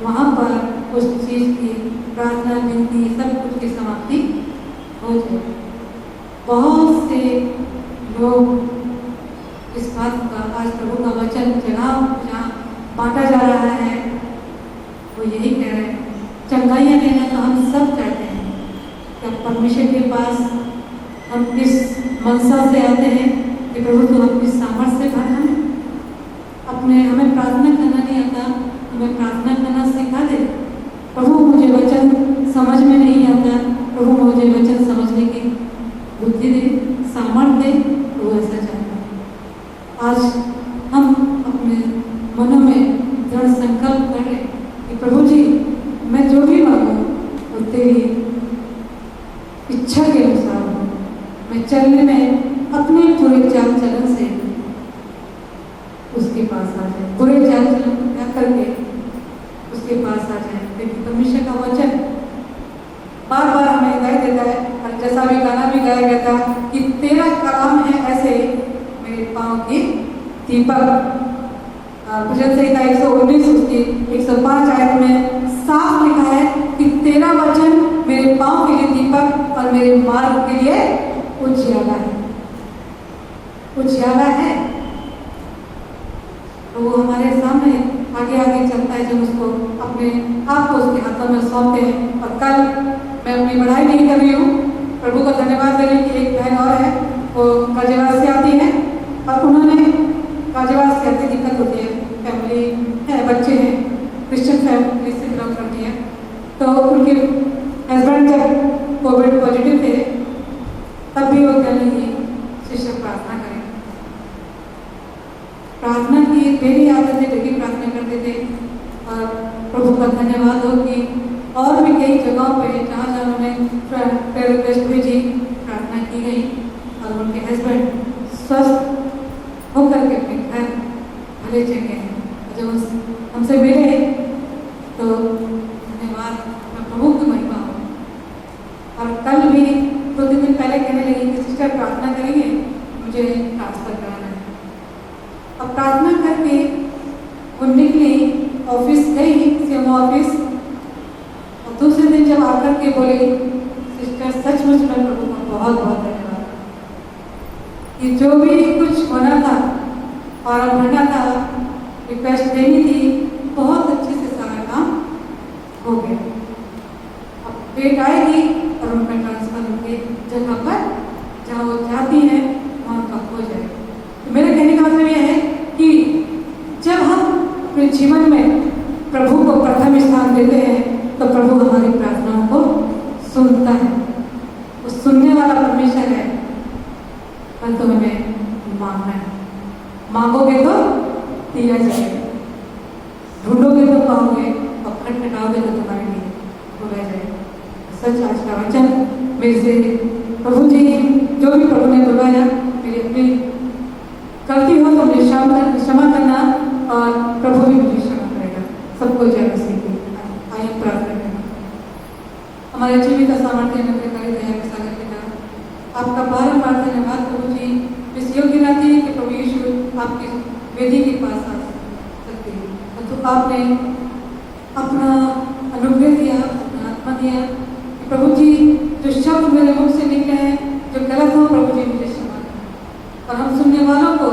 Speaker 1: वहाँ पर उस चीज़ की प्रार्थना, विनती, सब कुछ की समाप्ति हो जाए। बहुत से लोग इस बात का, आज प्रभु का वचन जहाँ बांटा जा रहा है, वो यही कह रहे हैं, चंगाइयाँ लेना तो हम सब चाहते हैं। क्या परमेश्वर के पास हम इस मनसा से आते हैं कि प्रभु तू अपनी सामर्थ्य से भर हमें, अपने हमें प्रार्थना करना नहीं आता, हमें प्रार्थना करना सिखा दे। प्रभु मुझे वचन समझ में नहीं आता, प्रभु मुझे वचन समझने की बुद्धि दे, सामर्थ्य दे। वो ऐसा चाहता है। आज हम अपने मनों में दृढ़ संकल्प करें कि प्रभु जी, मैं जो भी मांगू वो तेरी इच्छा के अनुसार हो। मैं चलने में अपने पूरे चाल चलन से उसके पास आ जाए, क्योंकि परमेश्वर का वचन बार बार हमें हिदायत देता है। और जैसा भी गाना भी गाया गया था कि तेरा कलाम है ऐसे मेरे पाँव की दीपक। भजन संहिता 119 उसकी 105 आयत में साफ लिखा है कि तेरा वचन मेरे पाँव के लिए दीपक और मेरे मार्ग के लिए उजियाला है। उजियाला है तो वो हमारे सामने आगे आगे चलता है जब उसको अपने आप को उसके हाथों में सौंपते हैं। और कल मैं अपनी बढ़ाई नहीं कर रही हूँ, प्रभु का धन्यवाद देने की एक बहन और है, वो गाजियाबाद से आती है और उन्होंने गाजियाबाद से आती दिक्कत होती है, फैमिली है, बच्चे हैं, क्रिश्चियन फैमिली से बिलोंग करती है। तो उनके हस्बैंड जब कोविड पॉजिटिव थे तब भी वो कहने लगी शिष्य प्रार्थना करें। प्रार्थना की मेरी आदत है, डेली प्रार्थना करते थे। और प्रभु का धन्यवाद हो कि और भी कई जगहों पे जहाँ जहाँ उन्होंने प्रेयर रिक्वेस्ट भेजी, प्रार्थना की गई और उनके हस्बैंड स्वस्थ होकर के अपने घर भले चले हैं। जब हमसे मिले तो धन्यवाद, प्रभु की महिमा हो। और कल भी 2-3 दिन पहले कहने लगी कि सिस्टर प्रार्थना करेंगे, मुझे ट्रांसफर कराना है। अब प्रार्थना करके वो निकली, ऑफिस गई सीएमओ ऑफिस, और दूसरे दिन जब आकर के बोले सिस्टर सचमुच में प्रभु का बहुत बहुत धन्यवाद कि जो भी कुछ होना था और भरना था, रिक्वेस्ट देनी थी, बहुत अच्छे से सारा काम हो गया। अब डेट आएगी और उनका ट्रांसफर उनके जगह पर जहाँ वो चाहती है वहाँ का हो जाए। तो मेरे कहने का मतलब यह है कि जब हम अपने जीवन में प्रभु को प्रथम स्थान देते हैं तो प्रभु हमारी प्रार्थनाओं को सुनता है। वो सुनने वाला परमेश्वर है, पर तो हमें मांगना है। मांगोगे तो दिया जाएगा, ढूंढोगे तो पाओगे और खटखटाओगे तो तुम्हारे लिए खोला जाएगा। सच आज का वचन मेरे से प्रभु जी जो भी प्रभु ने बुलवाया, मेरी अपनी गलती हो तो मुझे क्षमा करना और प्रभु भी मुझे क्षमा करेगा। सबको जय मसीह की। आइए प्रार्थना करें। हमारे जीवित सामर्थ्य में दया के सागर पिता, आपका बारंबार धन्यवाद प्रभु जी, इस योग्य नाते कि प्रभु यीशु आपकी वेदी के पास आ सकते हैं। तो आपने अपना अनुग्रह दिया, अपना आत्मा दिया। प्रभु जी जो शब्द मेरे मुख से निकले हैं जो गलत हो, प्रभु जी मुझे क्षमा करें। और हम सुनने वालों को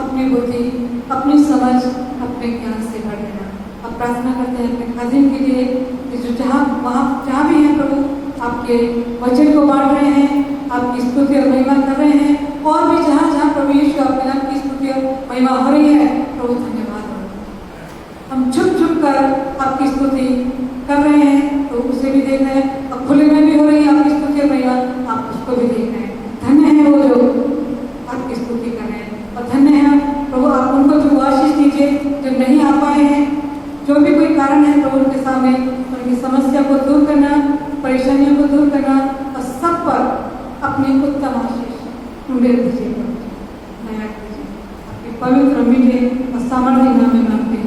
Speaker 1: अपनी बुद्धि, अपनी समझ, अपने ज्ञान से भर देना। अब प्रार्थना करते हैं अपने खादिम के लिए कि जो जहाँ भी हैं प्रभु आपके वचन को बांट रहे हैं, आपकी स्तुति और महिमा कर रहे हैं, और भी जहाँ जहाँ प्रभु यीशु अपने नाम की स्तुति और महिमा हो रही है, प्रभु धन्यवाद हो। हम झुक झुक कर आपकी स्तुति कर रहे हैं तो उसे भी देख रहे हैं, अब खुले में भी हो रही है आपकी स्तुति और महिमा, आप उसको भी देख रहे हैं। धन्य है वो जो आपकी स्तुति कर रहे हैं, और धन्य है प्रभु आप उनको जो आशीष दीजिए जो नहीं आ पाए हैं, जो भी कोई कारण है प्रभु उनके सामने उनकी समस्या को दूर करना, परेशानियों को दूर करना, और सब पर अपनी उत्तम आशीष उम्मीद दीजिए, दया कीजिए। आपके पवित्र मीठे और सामर्थ्य नाम में मांगते हैं।